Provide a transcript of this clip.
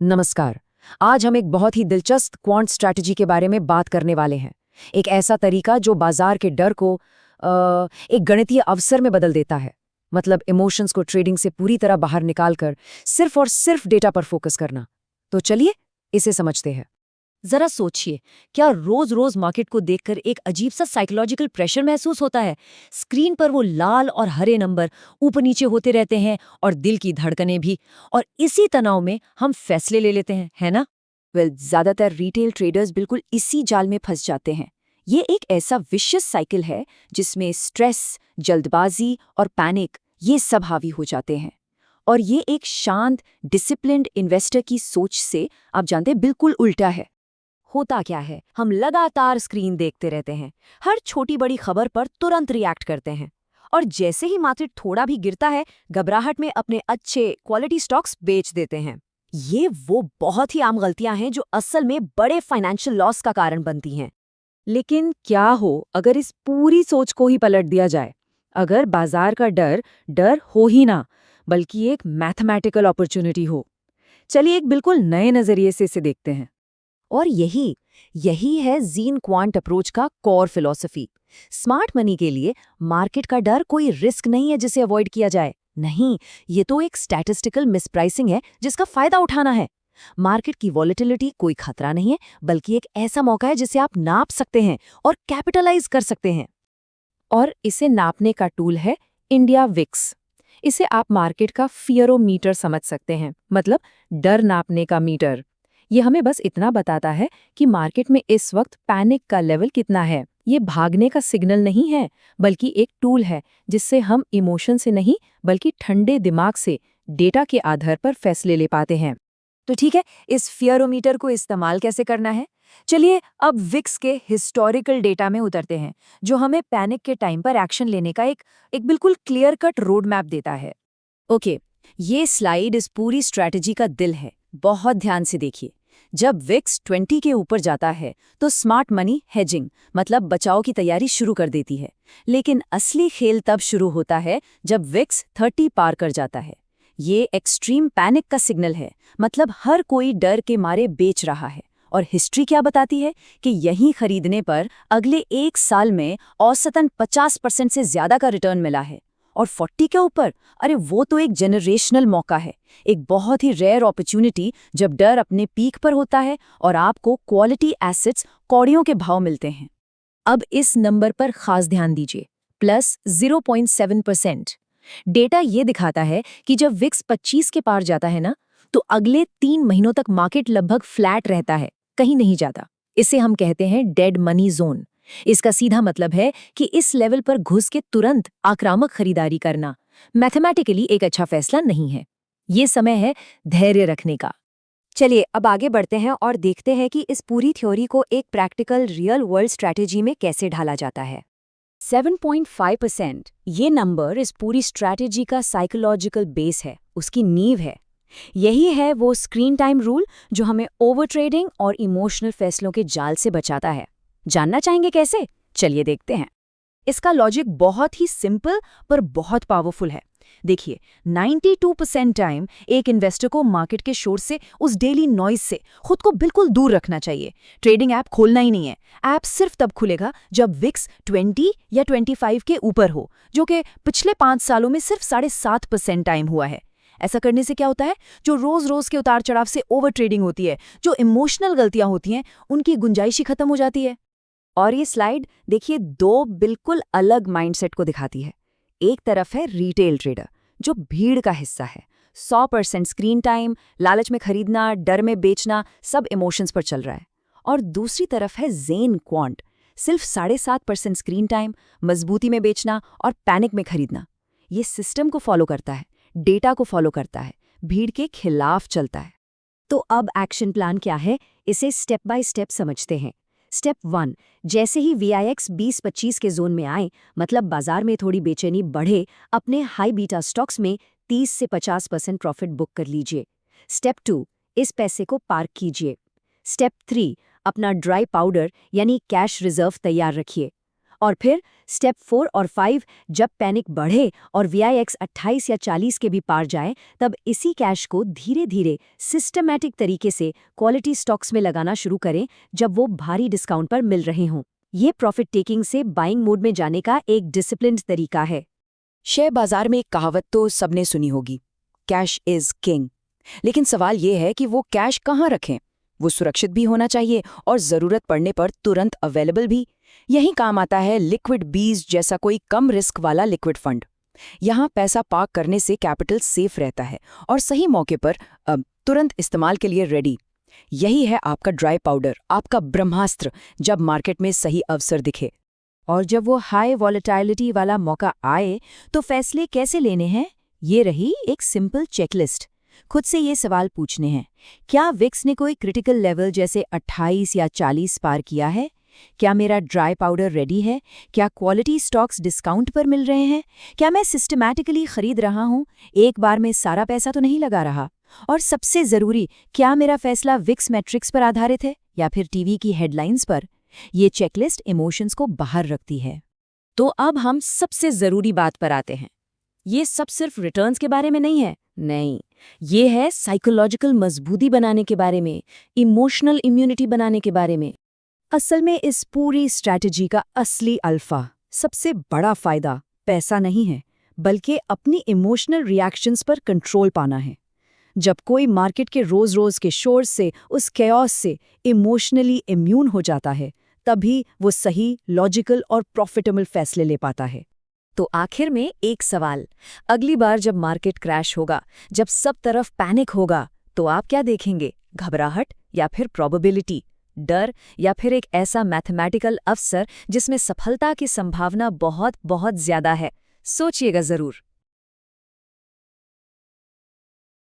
नमस्कार। आज हम एक बहुत ही दिलचस्प क्वांट स्ट्रैटेजी के बारे में बात करने वाले हैं। एक ऐसा तरीका जो बाजार के डर को एक गणितीय अवसर में बदल देता है। मतलब इमोशंस को ट्रेडिंग से पूरी तरह बाहर निकालकर सिर्फ और सिर्फ डेटा पर फोकस करना। तो चलिए इसे समझते हैं। जरा सोचिए, क्या रोज रोज मार्केट को देखकर एक अजीब सा साइकोलॉजिकल प्रेशर महसूस होता है। स्क्रीन पर वो लाल और हरे नंबर ऊपर नीचे होते रहते हैं और दिल की धड़कनें भी। और इसी तनाव में हम फैसले ले लेते हैं, है ना? ज्यादातर रिटेल ट्रेडर्स बिल्कुल इसी जाल में फंस जाते हैं। ये एक ऐसा विशियस साइकिल है जिसमें स्ट्रेस, जल्दबाजी और पैनिक ये सब हावी हो जाते हैं। और ये एक शांत, डिसिप्लिन्ड इन्वेस्टर की सोच से आप जानते हैं बिल्कुल उल्टा है। होता क्या है, हम लगातार स्क्रीन देखते रहते हैं, हर छोटी बड़ी खबर पर तुरंत रिएक्ट करते हैं। और जैसे ही मार्केट थोड़ा भी गिरता है, घबराहट में अपने अच्छे क्वालिटी स्टॉक्स बेच देते हैं। ये वो बहुत ही आम गलतियां हैं जो असल में बड़े फाइनेंशियल लॉस का कारण बनती हैं। लेकिन क्या हो अगर इस पूरी सोच को ही पलट दिया जाए? अगर बाजार का डर डर हो ही ना, बल्कि एक मैथमेटिकल अपॉर्चुनिटी हो। चलिए एक बिल्कुल नए नजरिए से इसे देखते हैं। और यही है जीन क्वांट अप्रोच का कोर फिलॉसफी। स्मार्ट मनी के लिए मार्केट का डर कोई रिस्क नहीं है जिसे अवॉइड किया जाए। नहीं, ये तो एक स्टैटिस्टिकल मिसप्राइसिंग है जिसका फायदा उठाना है। मार्केट की वॉलेटिलिटी कोई खतरा नहीं है, बल्कि एक ऐसा मौका है जिसे आप नाप सकते हैं और कैपिटलाइज कर सकते हैं। और इसे नापने का टूल है इंडिया विक्स। इसे आप मार्केट का फियरोमीटर समझ सकते हैं, मतलब डर नापने का मीटर। ये हमें बस इतना बताता है कि मार्केट में इस वक्त पैनिक का लेवल कितना है। ये भागने का सिग्नल नहीं है, बल्कि एक टूल है जिससे हम इमोशन से नहीं, बल्कि ठंडे दिमाग से डेटा के आधार पर फैसले ले पाते हैं। तो ठीक है, इस फियरोमीटर को इस्तेमाल कैसे करना है? चलिए अब विक्स के हिस्टोरिकल डेटा में उतरते हैं, जो हमें पैनिक के टाइम पर एक्शन लेने का एक बिल्कुल क्लियर कट रोड मैप देता है। ओके, ये स्लाइड इस पूरी स्ट्रैटेजी का दिल है। बहुत ध्यान से देखिए। जब विक्स 20 के ऊपर जाता है तो स्मार्ट मनी हेजिंग मतलब बचाव की तैयारी शुरू कर देती है। लेकिन असली खेल तब शुरू होता है जब विक्स 30 पार कर जाता है। ये एक्सट्रीम पैनिक का सिग्नल है, मतलब हर कोई डर के मारे बेच रहा है। और हिस्ट्री क्या बताती है कि यहीं खरीदने पर अगले एक साल में औसतन 50% से ज्यादा का रिटर्न मिला है। और 40 के ऊपर, अरे वो तो एक जनरेशनल मौका है, एक बहुत ही रेयर अपॉर्चुनिटी जब डर अपने पीक पर होता है और आपको क्वालिटी एसेट्स कौड़ियों के भाव मिलते हैं। अब इस नंबर पर खास ध्यान दीजिए, प्लस 0.7%। डेटा ये दिखाता है कि जब विक्स 25 के पार जाता है ना, तो अगले 3 महीनों तक मार्केट लगभग फ्लैट रहता है, कहीं नहीं जाता। इसे हम कहते हैं डेड मनी जोन। इसका सीधा मतलब है कि इस लेवल पर घुस के तुरंत आक्रामक खरीदारी करना मैथमेटिकली एक अच्छा फैसला नहीं है। ये समय है धैर्य रखने का। चलिए अब आगे बढ़ते हैं और देखते हैं कि इस पूरी थ्योरी को एक प्रैक्टिकल रियल वर्ल्ड स्ट्रैटेजी में कैसे ढाला जाता है। 7.5% ये नंबर इस पूरी स्ट्रैटेजी का साइकोलॉजिकल बेस है, उसकी नींव है। यही है वो स्क्रीन टाइम रूल जो हमें ओवर ट्रेडिंग और इमोशनल फैसलों के जाल से बचाता है। जानना चाहेंगे कैसे? चलिए देखते हैं। इसका लॉजिक बहुत ही सिंपल पर बहुत पावरफुल है। देखिए, 92% टाइम एक इन्वेस्टर को मार्केट के शोर से, उस डेली नॉइज से खुद को बिल्कुल दूर रखना चाहिए। ट्रेडिंग ऐप खोलना ही नहीं है। ऐप सिर्फ तब खुलेगा जब विक्स 20 या 25 के ऊपर हो, जो कि पिछले 5 सालों में सिर्फ 7.5% टाइम हुआ है। ऐसा करने से क्या होता है, जो रोज रोज के उतार चढ़ाव से ओवर ट्रेडिंग होती है, जो इमोशनल गलतियां होती हैं, उनकी गुंजाइश ही खत्म हो जाती है। और ये स्लाइड देखिए दो बिल्कुल अलग माइंडसेट को दिखाती है। एक तरफ है रिटेल ट्रेडर जो भीड़ का हिस्सा है, 100% स्क्रीन टाइम, लालच में खरीदना, डर में बेचना, सब इमोशंस पर चल रहा है। और दूसरी तरफ है ज़ेन क्वांट, सिर्फ 7.5% स्क्रीन टाइम, मजबूती में बेचना और पैनिक में खरीदना। ये सिस्टम को फॉलो करता है, डेटा को फॉलो करता है, भीड़ के खिलाफ चलता है। तो अब एक्शन प्लान क्या है, इसे स्टेप बाय स्टेप समझते हैं। स्टेप 1, जैसे ही VIX 20-25 के जोन में आए, मतलब बाजार में थोड़ी बेचैनी बढ़े, अपने हाई बीटा स्टॉक्स में 30 से 50% प्रॉफिट बुक कर लीजिए। स्टेप 2, इस पैसे को पार्क कीजिए। स्टेप 3, अपना ड्राई पाउडर यानी कैश रिजर्व तैयार रखिए। और फिर स्टेप 4 और 5, जब पैनिक बढ़े और VIX 28 या 40 के भी पार जाए, तब इसी कैश को धीरे धीरे सिस्टमैटिक तरीके से क्वालिटी स्टॉक्स में लगाना शुरू करें जब वो भारी डिस्काउंट पर मिल रहे हों। ये प्रॉफिट टेकिंग से बाइंग मोड में जाने का एक डिसिप्लिन्ड तरीका है। शेयर बाजार में एक कहावत तो सबने सुनी होगी, कैश इज किंग। लेकिन सवाल ये है कि वो कैश कहाँ रखें? वो सुरक्षित भी होना चाहिए और ज़रूरत पड़ने पर तुरंत अवेलेबल भी। यही काम आता है लिक्विड बीज जैसा कोई कम रिस्क वाला लिक्विड फंड। यहाँ पैसा पार्क करने से कैपिटल सेफ रहता है और सही मौके पर तुरंत इस्तेमाल के लिए रेडी। यही है आपका ड्राई पाउडर, आपका ब्रह्मास्त्र, जब मार्केट में सही अवसर दिखे। और जब वो हाई वॉलेटिलिटी वाला मौका आए तो फैसले कैसे लेने हैं? ये रही एक सिंपल चेकलिस्ट। खुद से ये सवाल पूछने हैं, क्या विक्स ने कोई क्रिटिकल लेवल जैसे 28 या 40 पार किया है? क्या मेरा ड्राई पाउडर रेडी है? क्या क्वालिटी स्टॉक्स डिस्काउंट पर मिल रहे हैं? क्या मैं सिस्टमैटिकली खरीद रहा हूँ? एक बार में सारा पैसा तो नहीं लगा रहा? और सबसे ज़रूरी, क्या मेरा फैसला विक्स मैट्रिक्स पर आधारित है या फिर टीवी की हेडलाइंस पर? ये चेकलिस्ट इमोशंस को बाहर रखती है। तो अब हम सबसे ज़रूरी बात पर आते हैं। ये सब सिर्फ रिटर्न्स के बारे में नहीं है। नहीं, ये है साइकोलॉजिकल मजबूती बनाने के बारे में, इमोशनल इम्यूनिटी बनाने के बारे में। असल में इस पूरी स्ट्रैटेजी का असली अल्फा, सबसे बड़ा फायदा पैसा नहीं है, बल्कि अपनी इमोशनल रिएक्शंस पर कंट्रोल पाना है। जब कोई मार्केट के रोज-रोज के शोर से, उस कैओस से इमोशनली इम्यून हो जाता है, तभी वो सही, लॉजिकल और प्रॉफिटेबल फैसले ले पाता है। तो आखिर में एक सवाल, अगली बार जब मार्केट क्रैश होगा, जब सब तरफ पैनिक होगा, तो आप क्या देखेंगे? घबराहट या फिर प्रोबेबिलिटी, डर या फिर एक ऐसा मैथमेटिकल अवसर जिसमें सफलता की संभावना बहुत बहुत ज्यादा है? सोचिएगा जरूर।